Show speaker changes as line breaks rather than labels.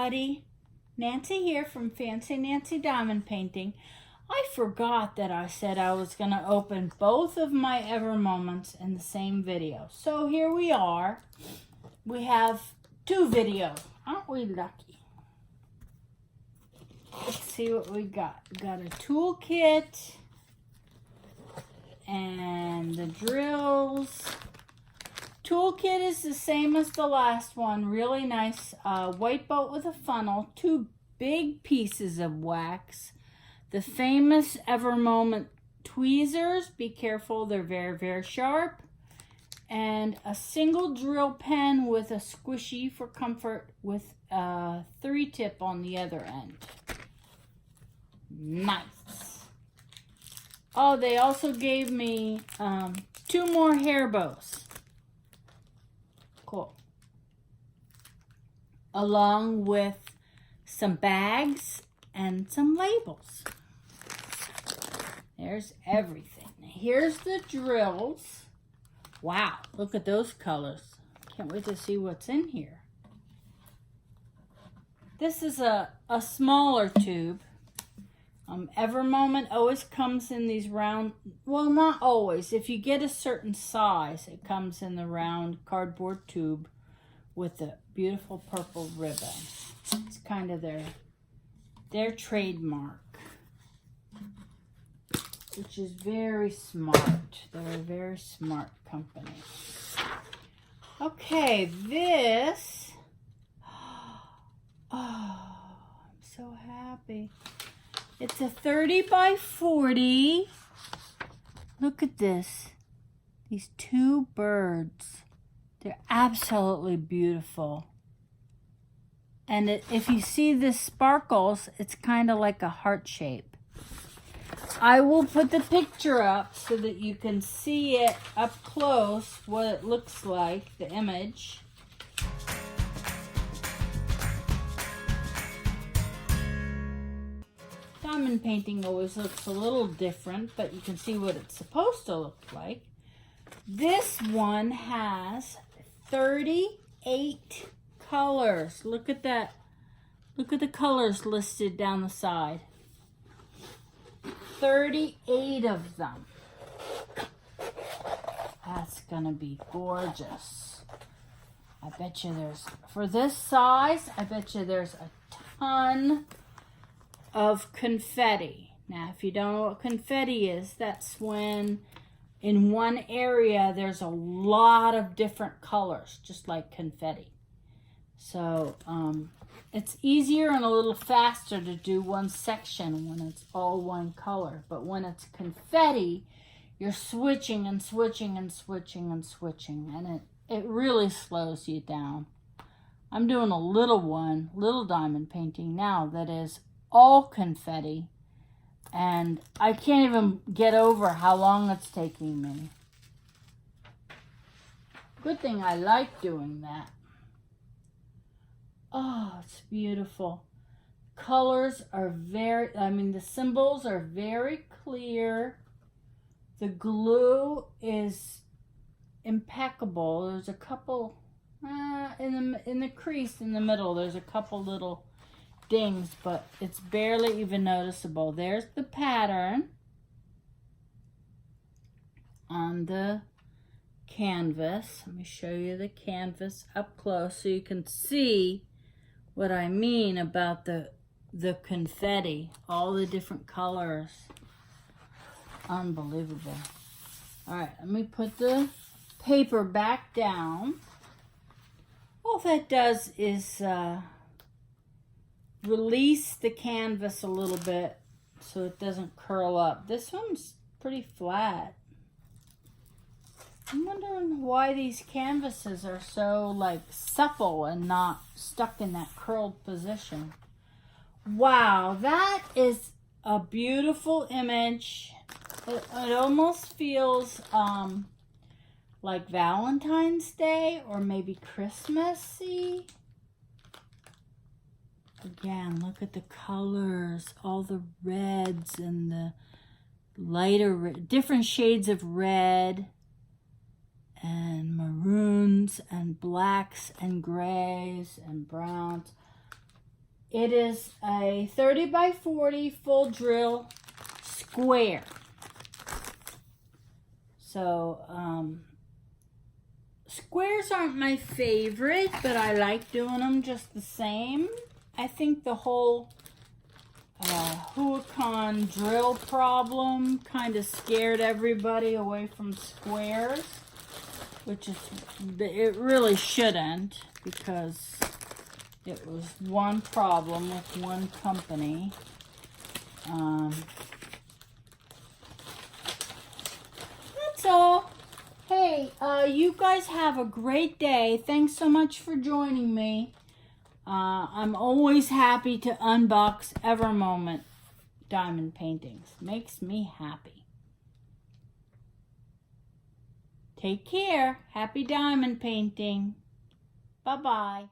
everybody. Nancy here from Fancy Nancy Diamond Painting. I forgot that I said I was going to open both of my Ever Moments in the same video. So here we are. We have two videos. Aren't we lucky? Let's see what we got. We got a toolkit and the drills. Toolkit is the same as the last one. Really nice white boat with a funnel. Two big pieces of wax. The famous Ever Moment tweezers. Be careful, they're very, very sharp. And a single drill pen with a squishy for comfort with a 3-tip on the other end. Nice. Oh, they also gave me 2 more hair bows. Cool. Along with some bags and some labels. There's everything. Here's the drills. Wow, look at those colors. Can't wait to see what's in here. This is a smaller tube. Ever Moment always comes in these round, well, not always. If you get a certain size, it comes in the round cardboard tube with a beautiful purple ribbon. It's kind of their trademark, which is very smart. They're a very smart company. Okay, this, oh, I'm so happy. It's a 30 by 40. Look at this. These 2 birds. They're absolutely beautiful. And if you see the sparkles, it's kind of like a heart shape. I will put the picture up so that you can see it up close, what it looks like, the image. Diamond painting always looks a little different, but you can see what it's supposed to look like. This one has 38 colors. Look at that. Look at the colors listed down the side. 38 of them. That's gonna be gorgeous. I bet you there's, for this size, I bet you there's a ton of confetti. Now, if you don't know what confetti is, that's when in one area there's a lot of different colors, just like confetti. So it's easier and a little faster to do one section when it's all one color. But when it's confetti, you're switching and switching and switching and switching, and it really slows you down. I'm doing a little diamond painting now that is all confetti, and I can't even get over how long it's taking me. Good thing I like doing that. Oh, it's beautiful. Colors are the symbols are very clear. The glue is impeccable. There's a couple in the crease in the middle. There's a couple little dings, but it's barely even noticeable. There's the pattern on the canvas. Let me show you the canvas up close so you can see what I mean about the confetti, all the different colors. Unbelievable. All right, let me put the paper back down. All that does is release the canvas a little bit so it doesn't curl up. This one's pretty flat. I'm wondering why these canvases are so like supple and not stuck in that curled position. Wow, that is a beautiful image. It almost feels like Valentine's Day or maybe Christmassy. Again, look at the colors, all the reds and the lighter, different shades of red and maroons and blacks and grays and browns. It is a 30 by 40 full drill square. So, squares aren't my favorite, but I like doing them just the same. I think the whole Huacon drill problem kind of scared everybody away from squares, which is, it really shouldn't, because it was one problem with one company. That's all. Hey, you guys have a great day. Thanks so much for joining me. I'm always happy to unbox Evermoment diamond paintings. Makes me happy. Take care. Happy diamond painting. Bye-bye.